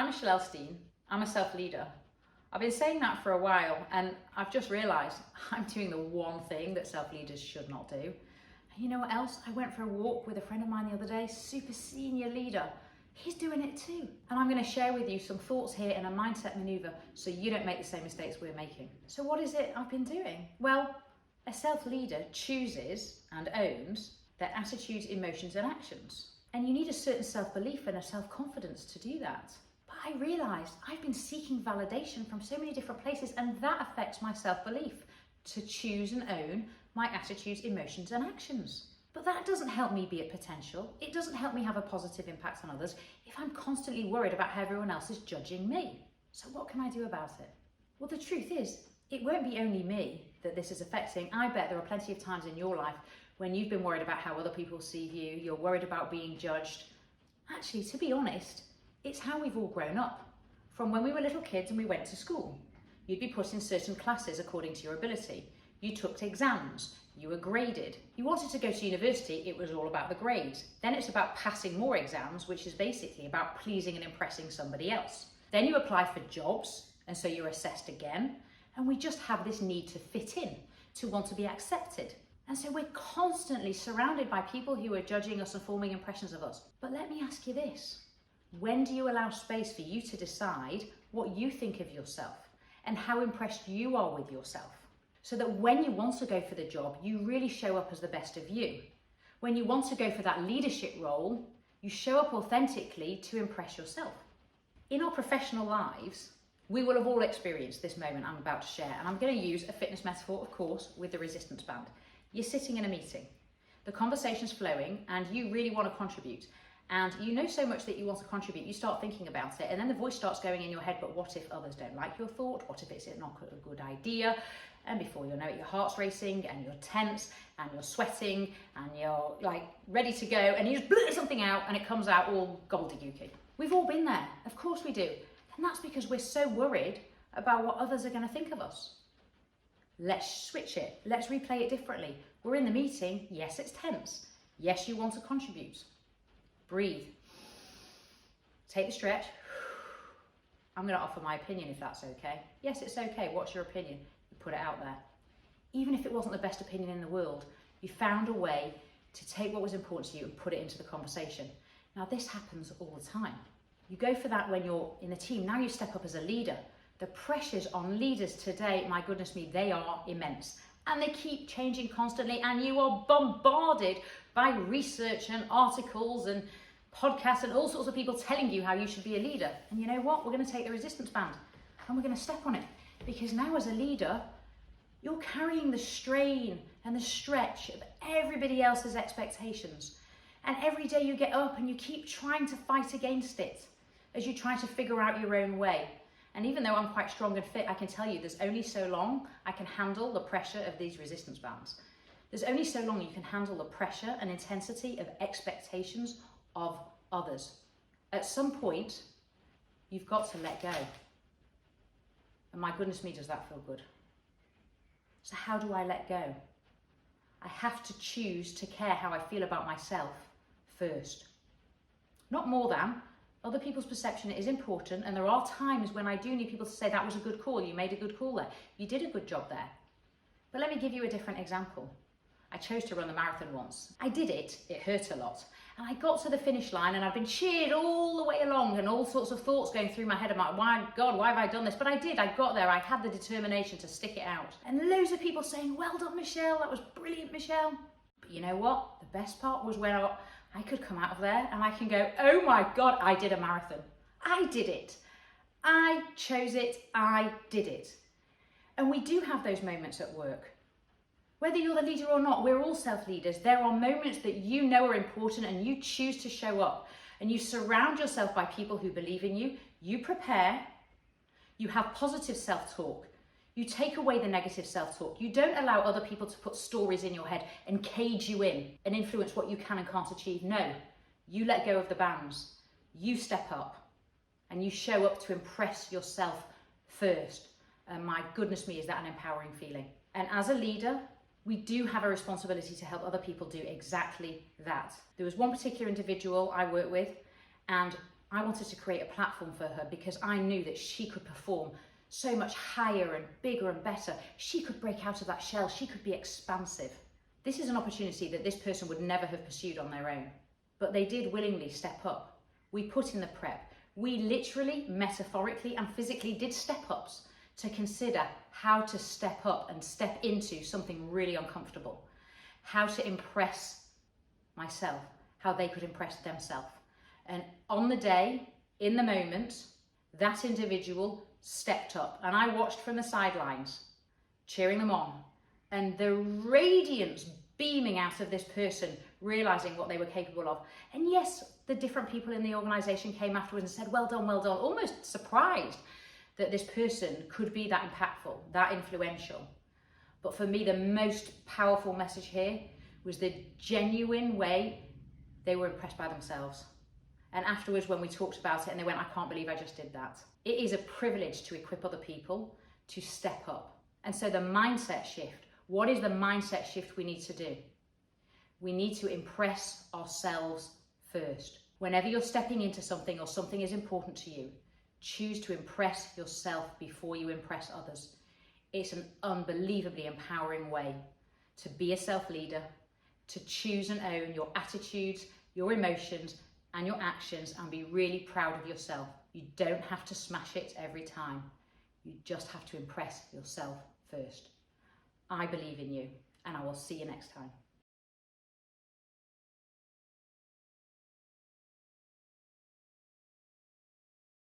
I'm Michelle Elstein. I'm a self-leader. I've been saying that for a while, and I've just realised I'm doing the one thing that self-leaders should not do. And you know what else? I went for a walk with a friend of mine the other day, super senior leader. He's doing it too. And I'm going to share with you some thoughts here and a mindset manoeuvre so you don't make the same mistakes we're making. So what is it I've been doing? Well, a self-leader chooses and owns their attitudes, emotions and actions. And you need a certain self-belief and a self-confidence to do that. But I realised I've been seeking validation from so many different places, and that affects my self-belief to choose and own my attitudes, emotions and actions. But that doesn't help me be at potential. It doesn't help me have a positive impact on others if I'm constantly worried about how everyone else is judging me. So what can I do about it? Well, the truth is, it won't be only me that this is affecting. I bet there are plenty of times in your life when you've been worried about how other people see you, you're worried about being judged. Actually, to be honest, it's how we've all grown up. From when we were little kids and we went to school. You'd be put in certain classes according to your ability. You took exams, you were graded. You wanted to go to university, it was all about the grades. Then it's about passing more exams, which is basically about pleasing and impressing somebody else. Then you apply for jobs, and so you're assessed again. And we just have this need to fit in, to want to be accepted. And so we're constantly surrounded by people who are judging us and forming impressions of us. But let me ask you this. When do you allow space for you to decide what you think of yourself and how impressed you are with yourself? So that when you want to go for the job, you really show up as the best of you. When you want to go for that leadership role, you show up authentically to impress yourself. In our professional lives, we will have all experienced this moment I'm about to share, and I'm going to use a fitness metaphor, of course, with the resistance band. You're sitting in a meeting, the conversation's flowing, and you really want to contribute. And you know so much that you want to contribute, you start thinking about it, and then the voice starts going in your head, but what if others don't like your thought? What if it's not a good idea? And before you know it, your heart's racing, and you're tense, and you're sweating, and you're like ready to go, and you just blurt something out, and it comes out all gobbledygooky. We've all been there, of course we do. And that's because we're so worried about what others are going to think of us. Let's switch it. Let's replay it differently. We're in the meeting. Yes, it's tense. Yes, you want to contribute. Breathe. Take the stretch. I'm going to offer my opinion if that's okay. Yes, it's okay. What's your opinion? You put it out there. Even if it wasn't the best opinion in the world, you found a way to take what was important to you and put it into the conversation. Now, this happens all the time. You go for that when you're in a team. Now you step up as a leader. The pressures on leaders today, my goodness me, they are immense. And they keep changing constantly, and you are bombarded by research and articles and podcasts and all sorts of people telling you how you should be a leader. And you know what? We're going to take the resistance band and we're going to step on it. Because now as a leader, you're carrying the strain and the stretch of everybody else's expectations. And every day you get up and you keep trying to fight against it as you try to figure out your own way. And even though I'm quite strong and fit, I can tell you there's only so long I can handle the pressure of these resistance bands. There's only so long you can handle the pressure and intensity of expectations of others. At some point, you've got to let go. And my goodness me, does that feel good? So how do I let go? I have to choose to care how I feel about myself first. Not more than. Other people's perception is important, and there are times when I do need people to say, that was a good call, you made a good call there, you did a good job there. But let me give you a different example. I chose to run the marathon once. I did it hurt a lot. And I got to the finish line and I've been cheered all the way along and all sorts of thoughts going through my head. I'm like, my God, why have I done this? But I did, I got there, I had the determination to stick it out. And loads of people saying, well done, Michelle, that was brilliant, Michelle. But you know what? The best part was when I could come out of there and I can go, oh my God, I did a marathon. I did it. I chose it. I did it. And we do have those moments at work. Whether you're the leader or not, we're all self-leaders. There are moments that you know are important and you choose to show up. And you surround yourself by people who believe in you. You prepare. You have positive self-talk. You take away the negative self-talk. You don't allow other people to put stories in your head and cage you in and influence what you can and can't achieve. No, you let go of the bands. You step up and you show up to impress yourself first. And my goodness me, is that an empowering feeling? And as a leader, we do have a responsibility to help other people do exactly that. There was one particular individual I worked with, and I wanted to create a platform for her because I knew that she could perform so much higher and bigger and better. She could break out of that shell. She could be expansive. This is an opportunity that this person would never have pursued on their own, but they did willingly step up. We put in the prep. We literally, metaphorically and physically did step-ups to consider how to step up and step into something really uncomfortable, how to impress myself, how they could impress themselves. And on the day, in the moment, that individual stepped up, and I watched from the sidelines, cheering them on, and the radiance beaming out of this person, realizing what they were capable of. And yes, the different people in the organization came afterwards and said, well done, almost surprised that this person could be that impactful, that influential. But for me, the most powerful message here was the genuine way they were impressed by themselves. And afterwards, when we talked about it, and they went, I can't believe I just did that. It is a privilege to equip other people to step up. And so the mindset shift, what is the mindset shift we need to do? We need to impress ourselves first. Whenever you're stepping into something or something is important to you, choose to impress yourself before you impress others. It's an unbelievably empowering way to be a self-leader, to choose and own your attitudes, your emotions, and your actions, and be really proud of yourself. You don't have to smash it every time. You just have to impress yourself first. I believe in you, and I will see you next time.